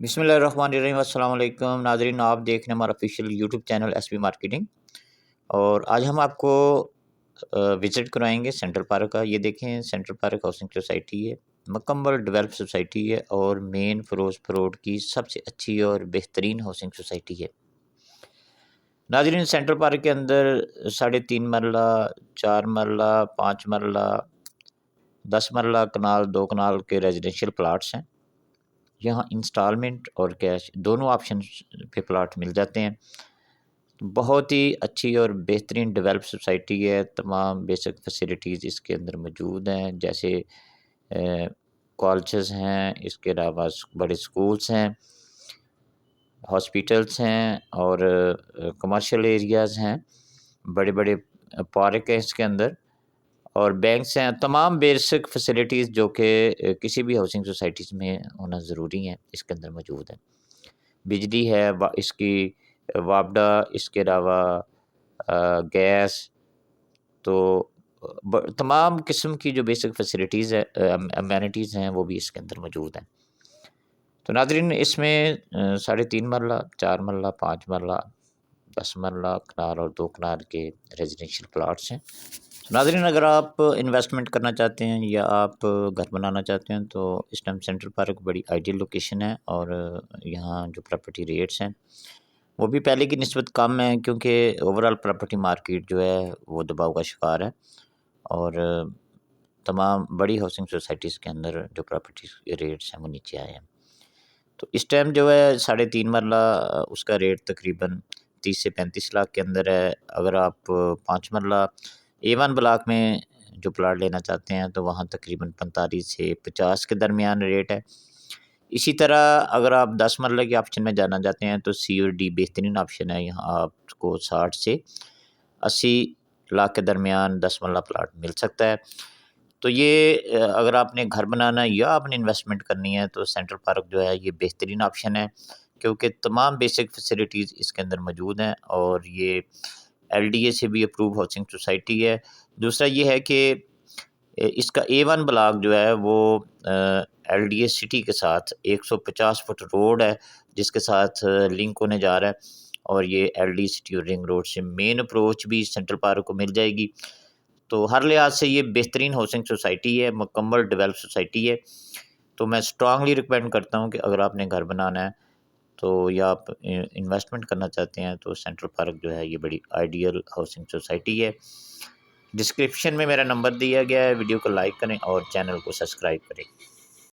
बिस्मिल्लाहिर्रहमानिर्रहीम। अस्सलाम वालेकुम नाज़रीन, आप देख रहे हैं हमारा official YouTube channel SB marketing. और आज हम आपको विज़िट कराएंगे सेंट्रल पार्क का। ये देखें, सेंट्रल पार्क हाउसिंग सोसाइटी है, मुकम्मल डेवलप सोसाइटी है और मेन फिरोज़ रोड की सबसे अच्छी और बेहतरीन हाउसिंग सोसाइटी है। नाज़रीन, सेंट्रल पार्क के अंदर 3.5 मरला, 4 मरला, 5 मरला, 10 मरला कनाल 2 कनाल के रेजिडेंशियल प्लाट्स हैं। यहाँ इंस्टॉलमेंट और कैश दोनों ऑप्शन पे प्लाट मिल जाते हैं। बहुत ही अच्छी और बेहतरीन डेवलप सोसाइटी है। तमाम बेसिक फैसिलिटीज़ इसके अंदर मौजूद हैं, जैसे कॉलेजेस हैं, इसके अलावा बड़े स्कूल्स हैं, हॉस्पिटल्स हैं और कमर्शियल एरियाज़ हैं, बड़े बड़े पार्क हैं इसके अंदर, और बैंक्स हैं। तमाम बेसिक फैसिलिटीज़ जो कि किसी भी हाउसिंग सोसाइटीज़ में होना ज़रूरी है, इसके अंदर मौजूद है। बिजली है, इसकी वापडा, इसके अलावा गैस, तो तमाम किस्म की जो बेसिक फैसिलिटीज़ है, अमेनिटीज़ हैं, वो भी इसके अंदर मौजूद हैं। तो नाज़रीन, इसमें 3.5 मरला, 4 मरला, 5 मरला, 10 मरला कनाल और 2 कनाल के रेजिडेंशियल प्लाट्स हैं। नाज़रीन, अगर आप इन्वेस्टमेंट करना चाहते हैं या आप घर बनाना चाहते हैं तो इस टाइम सेंट्रल पार्क बड़ी आइडियल लोकेशन है। और यहाँ जो प्रॉपर्टी रेट्स हैं वो भी पहले की निस्बत कम है, क्योंकि ओवरऑल प्रॉपर्टी मार्केट जो है वो दबाव का शिकार है। और तमाम बड़ी हाउसिंग सोसाइटीज़ के अंदर जो प्रॉपर्टी रेट्स हैं वो नीचे आए हैं। तो इस टाइम जो है 3.5 मरला, उसका रेट तकरीबन 30 से 35 लाख के अंदर है। अगर आप 5 मरला A1 ब्लॉक में जो प्लाट लेना चाहते हैं तो वहाँ तकरीबन 45 से 50 के दरमियान रेट है। इसी तरह अगर आप 10 मरला के ऑप्शन में जाना चाहते हैं तो C और D बेहतरीन ऑप्शन है। यहाँ आपको 60 से 80 लाख के दरमियान 10 मरला प्लाट मिल सकता है। तो ये अगर आपने घर बनाना है या आपने इन्वेस्टमेंट करनी है तो सेंट्रल पार्क जो है ये बेहतरीन ऑप्शन है, क्योंकि तमाम बेसिक फैसिलिटीज़ इसके अंदर मौजूद हैं और ये LDA से भी अप्रूव हाउसिंग सोसाइटी है। दूसरा ये है कि इसका A1 ब्लॉक जो है वो LDA सिटी के साथ 150 फुट रोड है, जिसके साथ लिंक होने जा रहा है। और ये LDA सिटी और रिंग रोड से मेन अप्रोच भी सेंट्रल पार्क को मिल जाएगी। तो हर लिहाज से ये बेहतरीन हाउसिंग सोसाइटी है, मुकम्मल डेवलप सोसाइटी है। तो मैं स्ट्रांगली रिकमेंड करता हूँ कि अगर आपने घर बनाना है तो या आप इन्वेस्टमेंट करना चाहते हैं तो सेंट्रल पार्क जो है ये बड़ी आइडियल हाउसिंग सोसाइटी है। डिस्क्रिप्शन में मेरा नंबर दिया गया है, वीडियो को लाइक करें और चैनल को सब्सक्राइब करें।